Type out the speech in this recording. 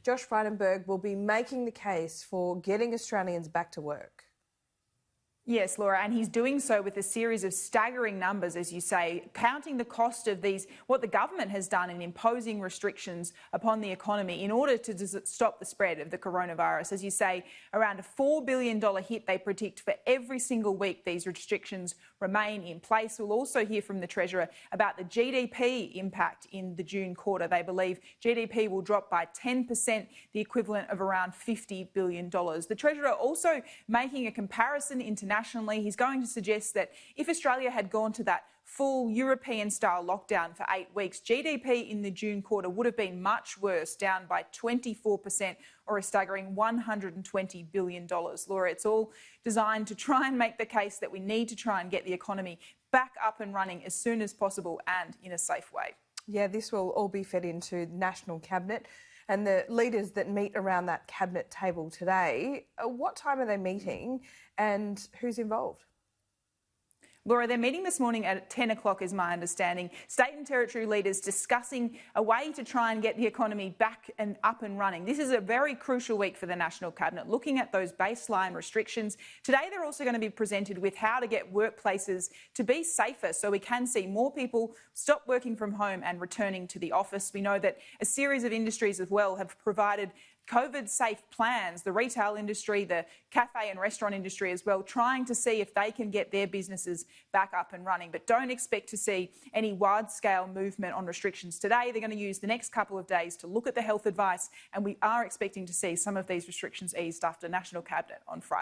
Josh Frydenberg will be making the case for getting Australians back to work. Yes, Laura, and he's doing so with a series of staggering numbers, as you say, counting the cost of these, what the government has done in imposing restrictions upon the economy in order to stop the spread of the coronavirus. As you say, around a $4 billion hit they predict for every single week these restrictions remain in place. We'll also hear from the Treasurer about the GDP impact in the June quarter. They believe GDP will drop by 10%, the equivalent of around $50 billion. The Treasurer also making a comparison internationally. He's going to suggest that if Australia had gone to that full European-style lockdown for 8 weeks, GDP in the June quarter would have been much worse, down by 24% or a staggering $120 billion. Laura, it's all designed to try and make the case that we need to try and get the economy back up and running as soon as possible and in a safe way. Yeah, this will all be fed into National Cabinet and the leaders that meet around that Cabinet table today. What time are they meeting and who's involved? Laura, they're meeting this morning at 10 o'clock is my understanding. State and territory leaders discussing a way to try and get the economy back and up and running. This is a very crucial week for the National Cabinet, looking at those baseline restrictions. Today, they're also going to be presented with how to get workplaces to be safer so we can see more people stop working from home and returning to the office. We know that a series of industries as well have provided COVID-safe plans, the retail industry, the cafe and restaurant industry as well, trying to see if they can get their businesses back up and running. But don't expect to see any wide-scale movement on restrictions today. They're going to use the next couple of days to look at the health advice, and we are expecting to see some of these restrictions eased after National Cabinet on Friday.